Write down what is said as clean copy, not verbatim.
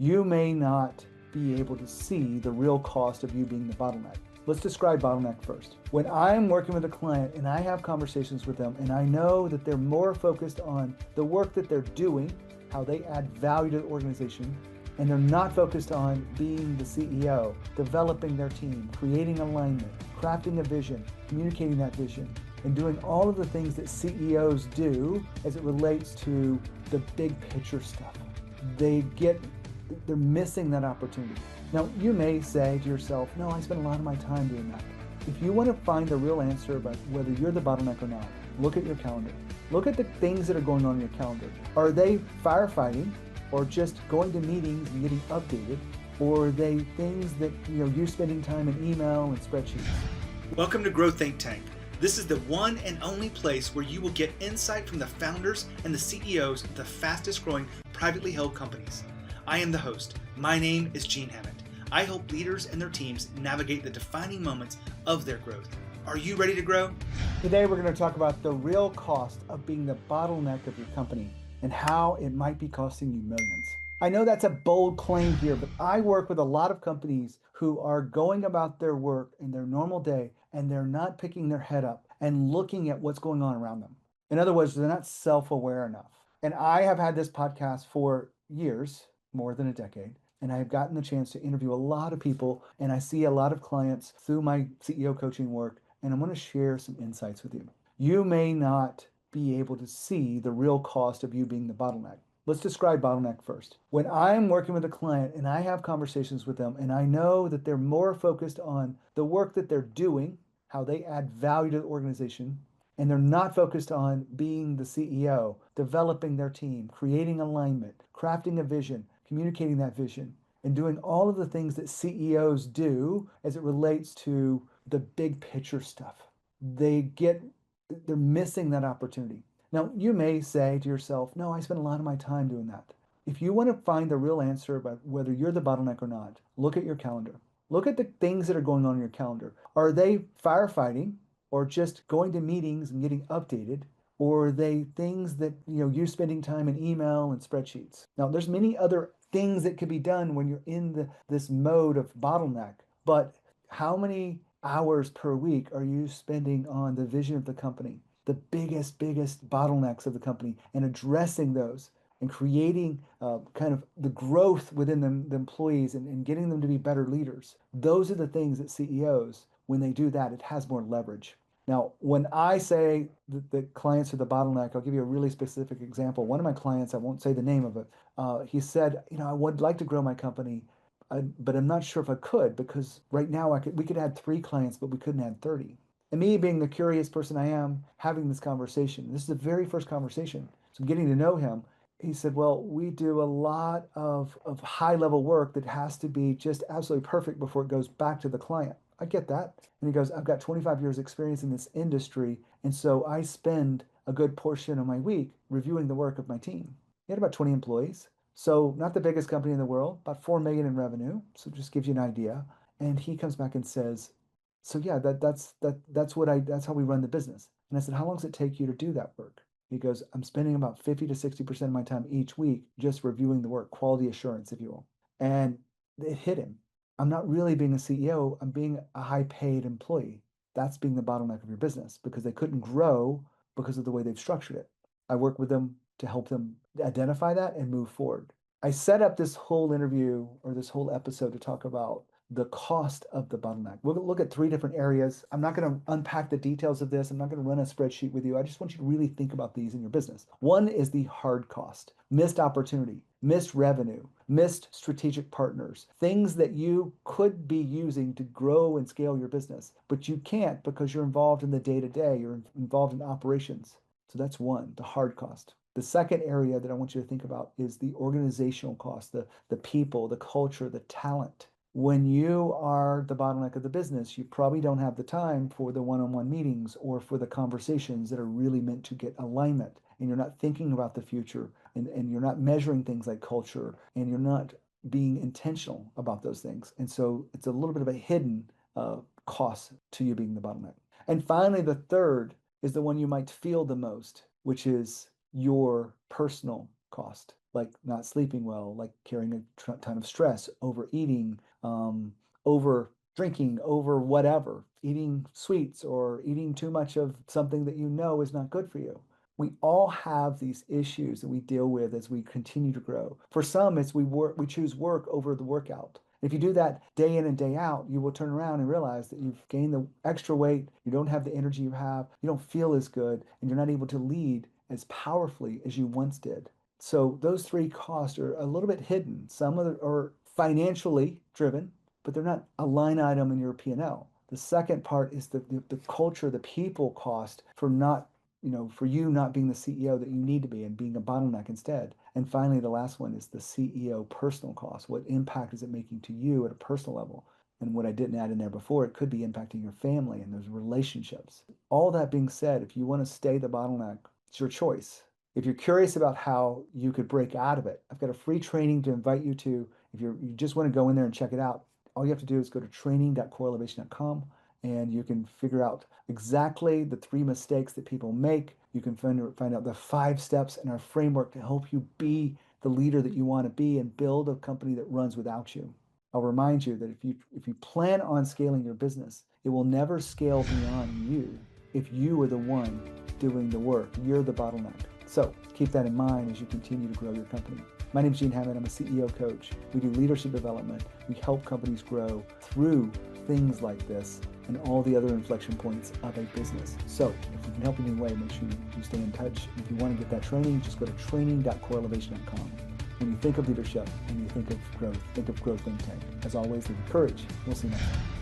You may not be able to see the real cost of you being the bottleneck. Let's describe bottleneck first. When I'm working with a client and I have conversations with them and I know that they're more focused on the work that they're doing, how they add value to the organization, and they're not focused on being the CEO, developing their team, creating alignment, crafting a vision, communicating that vision, and doing all of the things that CEOs do as it relates to the big picture stuff. They're missing that opportunity. Now, you may say to yourself, no, I spend a lot of my time doing that. If you want to find the real answer about whether you're the bottleneck or not, look at your calendar. Look at the things that are going on in your calendar. Are they firefighting or just going to meetings and getting updated? Or are they things that you spending time in email and spreadsheets? Welcome to Grow Think Tank. This is the one and only place where you will get insight from the founders and the CEOs of the fastest growing privately held companies. I am the host. My name is Gene Hammett. I help leaders and their teams navigate the defining moments of their growth. Are you ready to grow? Today we're going to talk about the real cost of being the bottleneck of your company and how it might be costing you millions. I know that's a bold claim here, but I work with a lot of companies who are going about their work in their normal day and they're not picking their head up and looking at what's going on around them. In other words, they're not self-aware enough. And I have had this podcast for years, more than a decade, and I've gotten the chance to interview a lot of people, and I see a lot of clients through my CEO coaching work, and I'm going to share some insights with you. You may not be able to see the real cost of you being the bottleneck. Let's describe bottleneck first. When I'm working with a client and I have conversations with them and I know that they're more focused on the work that they're doing, how they add value to the organization, and they're not focused on being the CEO, developing their team, creating alignment, crafting a vision, communicating that vision, and doing all of the things that CEOs do as it relates to the big picture stuff. They're missing that opportunity. Now, you may say to yourself, no, I spend a lot of my time doing that. If you want to find the real answer about whether you're the bottleneck or not, look at your calendar. Look at the things that are going on in your calendar. Are they firefighting or just going to meetings and getting updated? Or are they things that you spending time in email and spreadsheets? Now, there's many other things that could be done when you're in this mode of bottleneck, but how many hours per week are you spending on the vision of the company, the biggest bottlenecks of the company, and addressing those and creating kind of the growth within the employees and getting them to be better leaders? Those are the things that CEOs, when they do that, it has more leverage. Now, when I say that the clients are the bottleneck, I'll give you a really specific example. One of my clients, I won't say the name of it, he said, I would like to grow my company, but I'm not sure if I could because right now we could add 3 clients, but we couldn't add 30. And me being the curious person I am, having this conversation, this is the very first conversation. So I'm getting to know him. He said, well, we do a lot of high level work that has to be just absolutely perfect before it goes back to the client. I get that. And he goes, I've got 25 years experience in this industry. And so I spend a good portion of my week reviewing the work of my team. He had about 20 employees. So not the biggest company in the world, about 4 million in revenue. So just gives you an idea. And he comes back and says, so yeah, that's how we run the business. And I said, how long does it take you to do that work? He goes, I'm spending about 50 to 60% of my time each week just reviewing the work, quality assurance, if you will. And it hit him. I'm not really being a CEO, I'm being a high paid employee. That's being the bottleneck of your business because they couldn't grow because of the way they've structured it. I work with them to help them identify that and move forward. I set up this whole interview or this whole episode to talk about the cost of the bottleneck. We'll look at 3 different areas. I'm not going to unpack the details of this. I'm not going to run a spreadsheet with you. I just want you to really think about these in your business. One is the hard cost, missed opportunity, missed revenue, missed strategic partners, things that you could be using to grow and scale your business, but you can't because you're involved in the day-to-day, you're involved in operations. So that's one, the hard cost. The second area that I want you to think about is the organizational cost, the people, the culture, the talent. When you are the bottleneck of the business, you probably don't have the time for the one-on-one meetings or for the conversations that are really meant to get alignment. And you're not thinking about the future and you're not measuring things like culture and you're not being intentional about those things. And so it's a little bit of a hidden cost to you being the bottleneck. And finally, the third is the one you might feel the most, which is your personal cost. like not sleeping well, like carrying a ton of stress, overeating, over drinking, over whatever, eating sweets or eating too much of something that you know is not good for you. We all have these issues that we deal with as we continue to grow. For some, it's we choose work over the workout. If you do that day in and day out, you will turn around and realize that you've gained the extra weight, you don't have the energy you have, you don't feel as good, and you're not able to lead as powerfully as you once did. So those three costs are a little bit hidden. Some are financially driven, but they're not a line item in your P&L. The second part is the culture, the people cost for not for you not being the CEO that you need to be and being a bottleneck instead. And finally, the last one is the CEO personal cost. What impact is it making to you at a personal level? And what I didn't add in there before, it could be impacting your family and those relationships. All that being said, if you want to stay the bottleneck, it's your choice. If you're curious about how you could break out of it, I've got a free training to invite you to. If you just want to go in there and check it out, all you have to do is go to training.coreelevation.com and you can figure out exactly the three mistakes that people make. You can find out the 5 steps in our framework to help you be the leader that you want to be and build a company that runs without you. I'll remind you that if you plan on scaling your business, it will never scale beyond you if you are the one doing the work. You're the bottleneck. So keep that in mind as you continue to grow your company. My name is Gene Hammett. I'm a CEO coach. We do leadership development. We help companies grow through things like this and all the other inflection points of a business. So if we can help in any way, make sure you stay in touch. If you want to get that training, just go to training.coreelevation.com. When you think of leadership and you think of growth think Think Tank. As always, live with courage. We'll see you next time.